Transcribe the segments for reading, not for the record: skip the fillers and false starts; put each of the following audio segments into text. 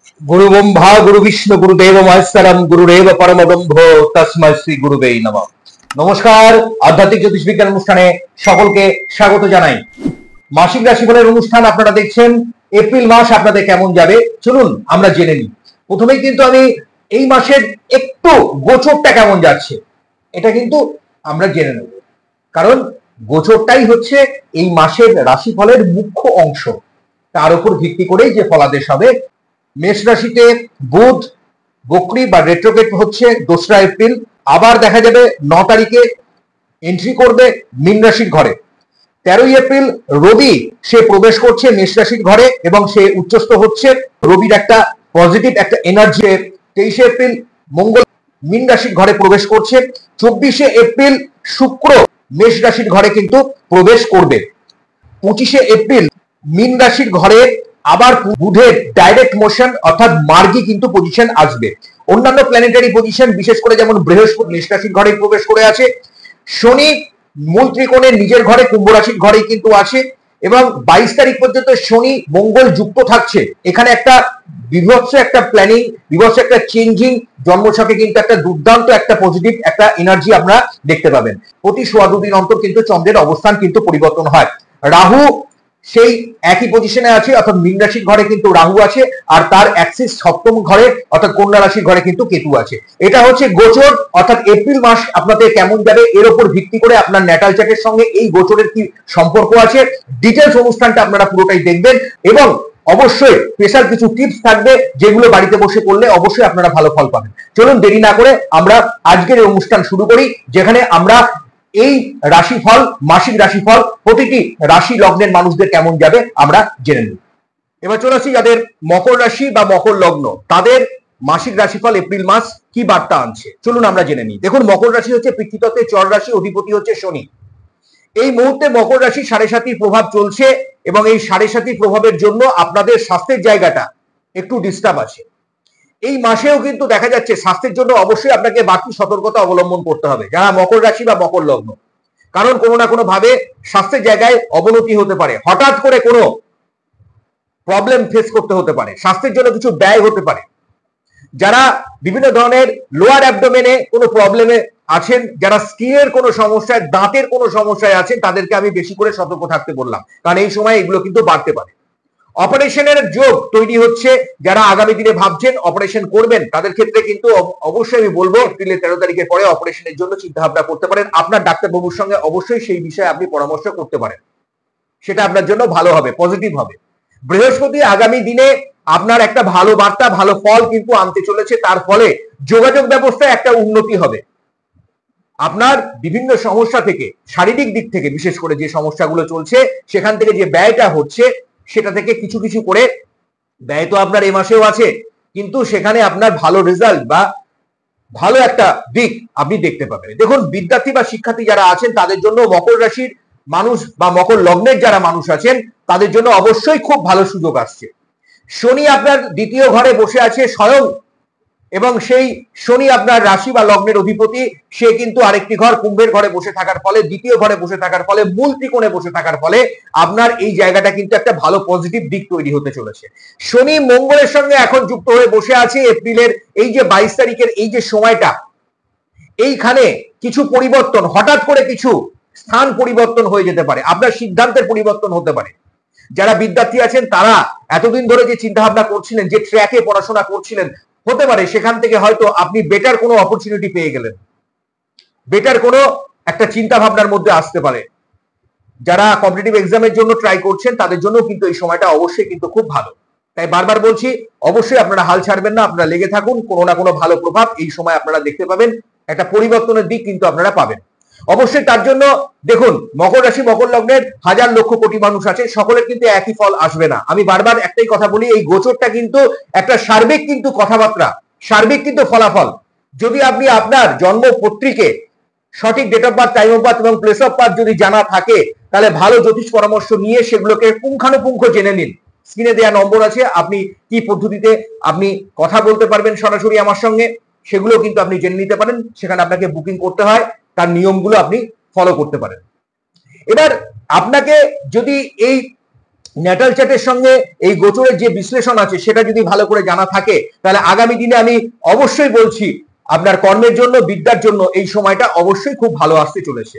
गुरु ब्रह्मा गुरु विष्णु गुरुदेव महेश्वरम गुरुदेव परम ब्रह्म तस्मै श्री गुरुवे नमः। नमस्कार, आध्यात्मिक ज्योतिष विज्ञान অনুষ্ঠানে সকলকে স্বাগত জানাই। মাসিক রাশিফলের অনুষ্ঠান আপনারা দেখছেন। এপ্রিল মাস আপনাদের কেমন যাবে চলুন আমরা জেনে নিই। প্রথমেই কিন্তু আমি এই মাসের একটু গোচরটা কেমন যাচ্ছে এটা কিন্তু আমরা জেনে নেব, কারণ গোচরটাই হচ্ছে এই মাসের রাশিফলের মুখ্য অংশ। তার উপর ভিত্তি করেই যে ফলাদেশ হবে। মেষ রাশিতে বুধ বক্রী বা রেট্রোগেট হচ্ছে 2রা এপ্রিল, আবার দেখা যাবে 9 তারিখে এন্ট্রি করবে মীন রাশির ঘরে। 13ই এপ্রিল রবি সে প্রবেশ করছে মেষ রাশির ঘরে এবং সে উচ্চস্থ হচ্ছে। রবির একটা পজিটিভ একটা এনার্জি। 23শে এপ্রিল মঙ্গল মীন রাশির ঘরে প্রবেশ করছে। 24শে এপ্রিল শুক্র মেষ রাশির ঘরে কিন্তু প্রবেশ করবে। 25শে এপ্রিল মীন রাশির ঘরে আবার বুধের ডাইরেক্ট মোশন অর্থাৎ মার্গী কিন্তু পজিশন আসবে। অন্যান্য প্ল্যানেটারি পজিশন বিশেষ করে যেমন বৃহস্পতি মেষ রাশির ঘরে প্রবেশ করে আছে, শনি মূল ত্রিকোণের নিজের ঘরে কুম্ভ রাশির ঘরেই কিন্তু আছে এবং 22 তারিখ পর্যন্ত শনি মঙ্গল যুক্ত থাকছে। এখানে একটা বিভৎস একটা প্ল্যানিং, বিভৎস একটা চেঞ্জিং জন্মছকে কিন্তু একটা দুর্দান্ত একটা পজিটিভ একটা এনার্জি আপনারা দেখতে পাবেন। প্রতি সোয়া 2 দিন অন্তর কিন্তু চন্দ্রের অবস্থান কিন্তু পরিবর্তন হয়। রাহু সেই একই পজিশনে আছে অর্থাৎ মীন রাশির ঘরে কিন্তু রাহু আছে, আর তার অ্যাক্সিস সপ্তম ঘরে অর্থাৎ কন্যা রাশির ঘরে কিন্তু কেতু আছে। এটা হচ্ছে গোচর, অর্থাৎ এপ্রিল মাস আপনাদের কেমন যাবে এর উপর ভিত্তি করে আপনার ন্যাটাল চার্টের সঙ্গে এই গোচরের কি সম্পর্ক আছে। ডিটেলস অনুষ্ঠানটা আপনারা পুরোটাই দেখবেন এবং অবশ্যই স্পেশাল কিছু টিপস থাকবে যেগুলো বাড়িতে বসে করলে অবশ্যই আপনারা ভালো ফল পাবেন। চলুন দেরি না করে আমরা আজকের এই অনুষ্ঠান শুরু করি, যেখানে আমরা এই রাশিফল মাসিক রাশিফল প্রতিটি রাশি লগ্নের মানুষদের কেমন যাবে আমরা জেনে নিই। এবার চলে আসি যাদের মকর রাশি বা মকর লগ্ন, তাদের মাসিক রাশিফল এপ্রিল মাস কি বার্তা আনছে চলুন আমরা জেনে নিই। দেখুন, মকর রাশি হচ্ছে পৃথিবীতত্ত্বের চর রাশি, অধিপতি হচ্ছে শনি। এই মুহূর্তে মকর রাশি 7.5 প্রভাব চলছে এবং এই 7.5 প্রভাবের জন্য আপনাদের স্বাস্থ্যের জায়গাটা একটু ডিস্টার্ব আছে। এই মাসেও কিন্তু দেখা যাচ্ছে স্বাস্থ্যের জন্য অবশ্যই আপনাকে বাড়তি সতর্কতা অবলম্বন করতে হবে যারা মকর রাশি বা মকর লগ্ন, কারণ কোনো না কোনো ভাবে স্বাস্থ্যের জায়গায় অবনতি হতে পারে। হঠাৎ করে কোনো প্রবলেম ফেস করতে হতে পারে, স্বাস্থ্যের জন্য কিছু ব্যয় হতে পারে। যারা বিভিন্ন ধরনের লোয়ার অ্যাবডোমেনে কোনো প্রবলেমে আছেন, যারা স্কিনের কোনো সমস্যায়, দাঁতের কোনো সমস্যায় আছেন, তাদেরকে আমি বেশি করে সতর্ক থাকতে বললাম, কারণ এই সময় এগুলো কিন্তু বাড়তে পারে। অপারেশনের যোগ তৈরি হচ্ছে, যারা আগামী দিনে ভাবছেন অপারেশন করবেন তাদের ক্ষেত্রে কিন্তু অবশ্যই আমি বলবো এপ্রিলের 13 তারিখের পরে অপারেশনের জন্য চিন্তা ভাবনা করতে পারেন। আপনার ডাক্তারবাবুর সঙ্গে অবশ্যই সেই বিষয়ে আপনি পরামর্শ করতে পারেন, সেটা আপনার জন্য ভালো হবে, পজিটিভ হবে। বৃহস্পতি আগামী দিনে আপনার একটা ভালো বার্তা, ভালো ফল কিন্তু আনতে চলেছে। তার ফলে যোগাযোগ ব্যবস্থায় একটা উন্নতি হবে। আপনার বিভিন্ন সমস্যা থেকে, শারীরিক দিক থেকে বিশেষ করে যে সমস্যাগুলো চলছে সেখান থেকে যে ব্যয়টা হচ্ছে সেটা থেকে কিছু কিছু করে ব্যয় তো আপনার এই মাসেও আছে, কিন্তু সেখানে আপনার ভালো রেজাল্ট বা ভালো একটা দিক আপনি দেখতে পাবেন। দেখুন, বিদ্যার্থী বা শিক্ষার্থী যারা আছেন তাদের জন্য, মকর রাশির মানুষ বা মকর লগ্নের যারা মানুষ আছেন তাদের জন্য অবশ্যই খুব ভালো সুযোগ আসছে। শনি আপনার দ্বিতীয় ঘরে বসে আছে স্বয়ং, এবং সেই শনি আপনার রাশি বা লগ্নের অধিপতি, সে কিন্তু আরেকটি ঘর কুম্ভের ঘরে বসে থাকার ফলে, দ্বিতীয় ঘরে বসে থাকার ফলে, মূল ত্রিকোণে বসে থাকার ফলে আপনার এই জায়গাটা কিন্তু একটা ভালো পজিটিভ দিক তৈরি হতে চলেছে। শনি মঙ্গলের সঙ্গে এখন যুক্ত হয়ে বসে আছে এপ্রিলের এই যে 22 তারিখের এই যে সময়টা, এইখানে কিছু পরিবর্তন, হঠাৎ করে কিছু স্থান পরিবর্তন হয়ে যেতে পারে, আপনার সিদ্ধান্তের পরিবর্তন হতে পারে। যারা বিদ্যার্থী আছেন তারা এতদিন ধরে যে চিন্তা ভাবনা করছিলেন, যে ট্র্যাকে পড়াশোনা করছিলেন, হতে পারে সেখান থেকে হয়তো আপনি বেটার কোনো অপরচুনিটি পেয়ে গেলেন, বেটার কোনো একটা চিন্তা ভাবনার মধ্যে আসতে পারে। যারা কম্পিটিটিভ এক্সামের জন্য ট্রাই করছেন তাদের জন্য কিন্তু এই সময়টা অবশ্যই কিন্তু খুব ভালো। তাই বারবার বলছি, অবশ্যই আপনারা হাল ছাড়বেন না, আপনারা লেগে থাকুন, কোনো না কোনো ভালো প্রভাব এই সময় আপনারা দেখতে পাবেন, একটা পরিবর্তনের দিক কিন্তু আপনারা পাবেন অবশ্যই। তার জন্য দেখুন, মকর রাশি মকর লগ্নের হাজার লক্ষ কোটি মানুষ আছে, সকলের কিন্তু একই ফল আসবে না। আমি বারবার একটাই কথা বলি, এই গোচরটা কিন্তু একটা সার্বিক কিন্তু কথাবার্তা, সার্বিক কিন্তু ফলাফল। যদি আপনি আপনার জন্ম পত্রিকে সঠিক date of birth, time of birth এবং প্লেস অফ বার্থ যদি জানা থাকে, তাহলে ভালো জ্যোতিষ পরামর্শ নিয়ে সেগুলোকে পুঙ্খানুপুঙ্খ জেনে নিন। স্ক্রিনে দেওয়া নম্বর আছে, আপনি কি পদ্ধতিতে আপনি কথা বলতে পারবেন সরাসরি আমার সঙ্গে, সেগুলো কিন্তু আপনি জেনে নিতে পারেন। সেখানে আপনাকে বুকিং করতে হয়, তার নিয়মগুলো আপনি ফলো করতে পারেন। এবার আপনাকে যদি এই ন্যাটাল চার্টের সঙ্গে এই গোচরের যে বিশ্লেষণ আছে সেটা যদি ভালো করে জানা থাকে, তাহলে আগামী দিনে আমি অবশ্যই বলছি আপনার কর্মের জন্য, বিদ্যার জন্য এই সময়টা অবশ্যই খুব ভালো আসতে চলেছে।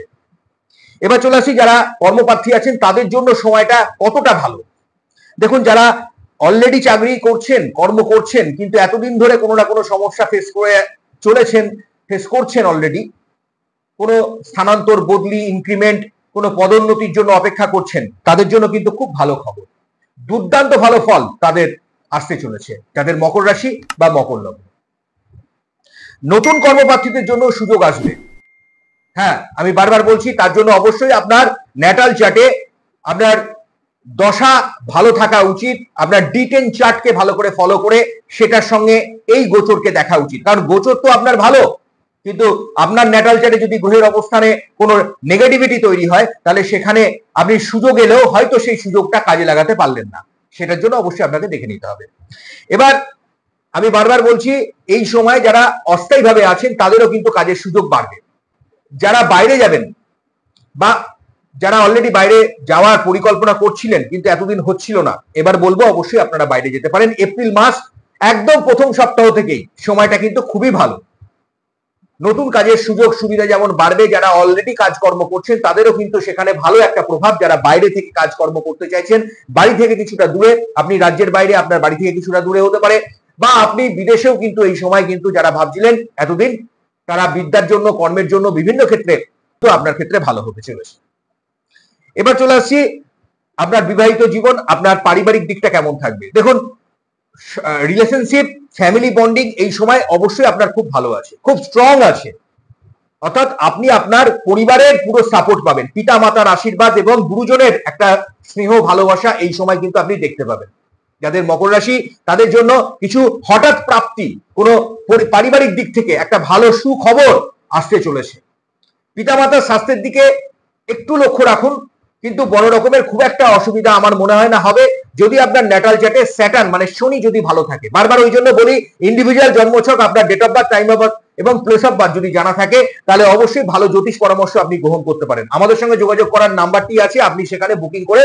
এবার চলে আসি যারা কর্মপ্রার্থী আছেন তাদের জন্য সময়টা কতটা ভালো। দেখুন, যারা অলরেডি চাকরি করছেন, কর্ম করছেন, কিন্তু এতদিন ধরে কোনো না কোনো সমস্যা ফেস করছেন অলরেডি, কোনো স্থানান্তর, বদলি, ইনক্রিমেন্ট, কোনো পদোন্নতির জন্য অপেক্ষা করছেন, তাদের জন্য কিন্তু খুব ভালো খবর। দুর্দান্ত ভালো ফল তাদের আসতে চলেছে, যাদের মকর রাশি বা মকর লগ্ন। নতুন কর্মপ্রার্থীদের জন্য সুযোগ আসবে। হ্যাঁ, আমি বারবার বলছি, তার জন্য অবশ্যই আপনার ন্যাটাল চার্টে আপনার দশা ভালো থাকা উচিত, আপনার D10 চার্টকে ভালো করে ফলো করে সেটার সঙ্গে এই গোচরকে দেখা উচিত। কারণ গোচর তো আপনার ভালো, কিন্তু আপনার ন্যাটাল চার্টে যদি গ্রহের অবস্থানে কোনো নেগেটিভিটি তৈরি হয়, তাহলে সেখানে আপনি সুযোগ এলেও হয়তো সেই সুযোগটা কাজে লাগাতে পারলেন না। সেটার জন্য অবশ্যই আপনাকে দেখে নিতে হবে। এবার আমি বারবার বলছি, এই সময় যারা অস্থায়ীভাবে আছেন তাদেরও কিন্তু কাজের সুযোগ বাড়বে। যারা বাইরে যাবেন বা যারা অলরেডি বাইরে যাওয়ার পরিকল্পনা করছিলেন কিন্তু এতদিন হচ্ছিল না, এবার বলবো অবশ্যই আপনারা বাইরে যেতে পারেন। এপ্রিল মাস একদম প্রথম সপ্তাহ থেকেই সময়টা কিন্তু খুবই ভালো। নতুন কাজের সুযোগ সুবিধা যেমন বাড়বে, যারা অলরেডি কাজকর্ম করছেন তাদেরও কিন্তু সেখানে ভালো একটা প্রভাব। যারা বাইরে থেকে কাজকর্ম করতে চাইছেন, বাড়ি থেকে কিছুটা দূরে, আপনি রাজ্যের বাইরে, আপনার বাড়ি থেকে কিছুটা দূরে হতে পারে, বা আপনি বিদেশেও কিন্তু এই সময় কিন্তু যারা ভাবছিলেন এতদিন, তারা বিদ্যার জন্য, কর্মের জন্য বিভিন্ন ক্ষেত্রে তো আপনার ক্ষেত্রে ভালো হতে চলেছে। এবার চলে আসছি আপনার বিবাহিত জীবন, আপনার পারিবারিক দিকটা কেমন থাকবে। দেখুন, রিলেশনশিপ, ফ্যামিলি বন্ডিং এই সময় অবশ্যই আপনার খুব ভালো আছে, খুব স্ট্রং আছে। অর্থাৎ আপনি আপনার পরিবারের পুরো সাপোর্ট পাবেন, পিতা মাতার আশীর্বাদ এবং গুরুজনের একটা স্নেহ, ভালোবাসা এই সময় কিন্তু আপনি দেখতে পাবেন। যাদের মকর রাশি তাদের জন্য কিছু হঠাৎ প্রাপ্তি, কোনো পারিবারিক দিক থেকে একটা ভালো সুখবর আসতে চলেছে। পিতামাতার স্বাস্থ্যের দিকে একটু লক্ষ্য রাখুন, কিন্তু বড় রকমের খুব একটা অসুবিধা আমার মনে হয় না হবে, যদি আপনার ন্যাটাল চার্টে স্যাটার্ন মানে শনি যদি ভালো থাকে। বারবার ওই জন্য বলি, ইন্ডিভিজুয়াল জন্মছক, আপনার date of birth, time of birth এবং প্লেস অফ বার্থ যদি জানা থাকে, তাহলে অবশ্যই ভালো জ্যোতিষ পরামর্শ আপনি গ্রহণ করতে পারেন। আমাদের সঙ্গে যোগাযোগ করার নাম্বারটি আছে, আপনি সেখানে বুকিং করে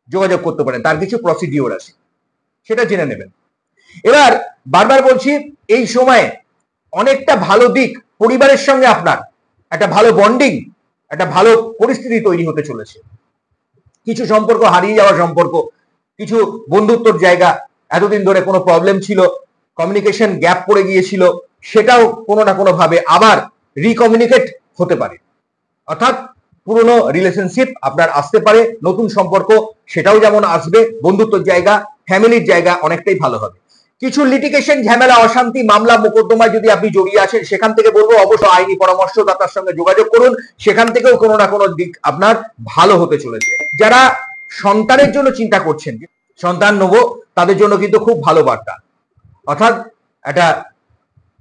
যোগাযোগ করতে পারেন। তার কিছু প্রসিডিওর আছে, সেটা জেনে নেবেন। এবার বারবার বলছি, এই সময়ে অনেকটা ভালো দিক, পরিবারের সঙ্গে আপনার একটা ভালো বন্ডিং, একটা ভালো পরিস্থিতি তৈরি হতে চলেছে। কিছু সম্পর্ক হারিয়ে যাওয়া সম্পর্ক, কিছু বন্ধুত্বর জায়গা, এতদিন ধরে কোনো প্রবলেম ছিল, কমিউনিকেশন গ্যাপ পড়ে গিয়েছিল, সেটাও কোনো না কোনো ভাবে আবার রিকমিউনিকেট হতে পারে। অর্থাৎ পুরনো রিলেশনশিপ আপনার আসতে পারে, নতুন সম্পর্ক সেটাও যেমন আসবে, বন্ধুত্বর জায়গা, ফ্যামিলির জায়গা অনেকটাই ভালো হবে। কিছু লিটিগেশন, ঝামেলা, অশান্তি, মামলা, মোকদ্দমায় যদি আপনি জড়িয়ে আছেন, সেখান থেকে বলবো অবশ্যই আইনি পরামর্শদাতার সঙ্গে যোগাযোগ করুন, সেখান থেকেও কোনো না কোনো দিক আপনার ভালো হতে চলেছে। যারা সন্তানের জন্য চিন্তা করছেন, সন্তান নেব, তাদের জন্য কিন্তু খুব ভালো বার্তা। অর্থাৎ একটা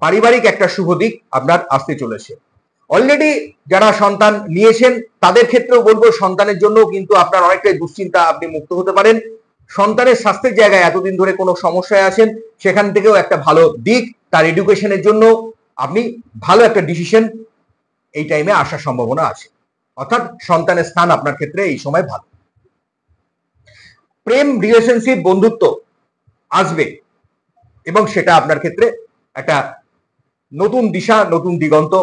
পারিবারিক একটা শুভ দিক আপনার আসতে চলেছে। অলরেডি যারা সন্তান নিয়েছেন তাদের ক্ষেত্রেও বলবো, সন্তানের জন্য কিন্তু আপনার অনেকটাই দুশ্চিন্তা, আপনি মুক্ত হতে পারেন। সন্তানের স্বাস্থ্যের জায়গায় এতদিন ধরে কোনো সমস্যায় আছেন, সেখান থেকেও একটা ভালো দিক, তার এডুকেশনের জন্য আপনি ভালো একটা ডিসিশন এই টাইমে আসার সম্ভাবনা আছে। অর্থাৎ সন্তানের স্থান আপনার ক্ষেত্রে এই সময় ভালো। প্রেম, রিলেশনশিপ, বন্ধুত্ব আসবে এবং সেটা আপনার ক্ষেত্রে একটা নতুন দিশা, নতুন দিগন্ত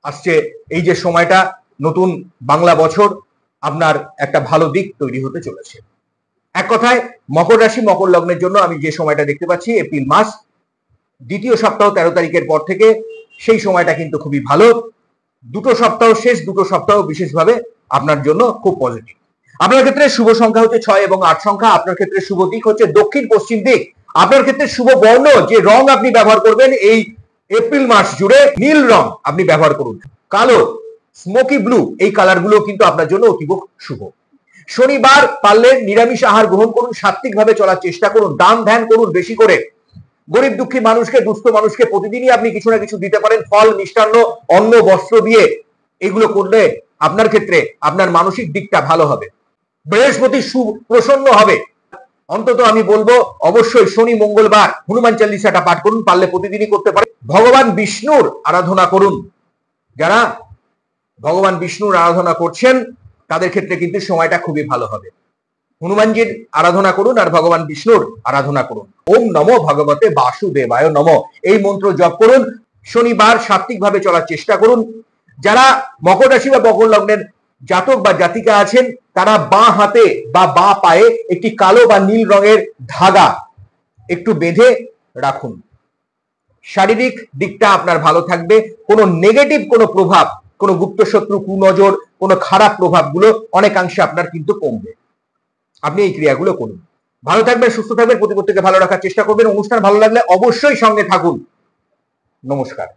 আসছে। এই যে সময়টা, নতুন বাংলা বছর, আপনার একটা ভালো দিক তৈরি হতে চলেছে। এক কথায় মকর রাশি, মকর লগ্নের জন্য আমি যে সময়টা দেখতে পাচ্ছি, এপ্রিল মাস দ্বিতীয় সপ্তাহ 13 তারিখের পর থেকে, সেই সময়টা কিন্তু খুবই ভালো। দুটো সপ্তাহ, শেষ দুটো সপ্তাহ বিশেষভাবে আপনার জন্য খুব পজিটিভ। আপনার ক্ষেত্রে শুভ সংখ্যা হচ্ছে 6 এবং 8 সংখ্যা। আপনার ক্ষেত্রে শুভ দিক হচ্ছে দক্ষিণ পশ্চিম দিক। আপনার ক্ষেত্রে শুভ বর্ণ, যে রং আপনি ব্যবহার করবেন এই এপ্রিল মাস জুড়ে, নীল রং আপনি ব্যবহার করুন। কালো, স্মোকি ব্লু, এই কালারগুলো কিন্তু আপনার জন্য অতীব শুভ। শনিবার পারলে নিরামিষ আহার গ্রহণ করুন, সাত্বিকভাবে চলার চেষ্টা করুন, দান ধ্যান করুন বেশি করে। গরিব দুঃখী মানুষকে, দুস্থ মানুষকে প্রতিদিনই আপনি কিছু না কিছু দিতে পারেন, ফল, মিষ্টান্ন, অন্ন, বস্ত্র দিয়ে। এগুলো করলে আপনার ক্ষেত্রে আপনার মানসিক দিকটা ভালো হবে। বৃহস্পতি প্রসন্ন হবে। অন্তত আমি বলবো অবশ্যই শনি, মঙ্গলবার হনুমান চালিসাটা পাঠ করুন, পারলে প্রতিদিনই করতে পারেন। ভগবান বিষ্ণুর আরাধনা করুন। যারা ভগবান বিষ্ণুর আরাধনা করছেন তাদের ক্ষেত্রে কিন্তু সময়টা খুবই ভালো হবে। হনুমানজির আরাধনা করুন আর ভগবান বিষ্ণুর আরাধনা করুন। ওম নমো ভগবতে বাসুদেবায় নমঃ এই মন্ত্র জপ করুন। শনিবার সাত্ত্বিকভাবে চলার চেষ্টা করুন। যারা মকর রাশি বা মকর লগ্নের জাতক বা জাতিকা আছেন তারা বাঁ হাতে বা বাঁ পায়ে একটি কালো বা নীল রঙের ধাগা একটু বেঁধে রাখুন। শারীরিক দিকটা আপনার ভালো থাকবে। কোনো নেগেটিভ কোনো প্রভাব, কোনো গুপ্তশত্রু, কুনজর, কোনো খারাপ প্রভাবগুলো অনেকাংশে আপনার কিন্তু কমবে। আপনি এই ক্রিয়াগুলো করুন। ভালো থাকবেন, সুস্থ থাকবেন, প্রত্যেককে ভালো রাখার চেষ্টা করবেন। অনুষ্ঠান ভালো লাগলে অবশ্যই সঙ্গে থাকুন। নমস্কার।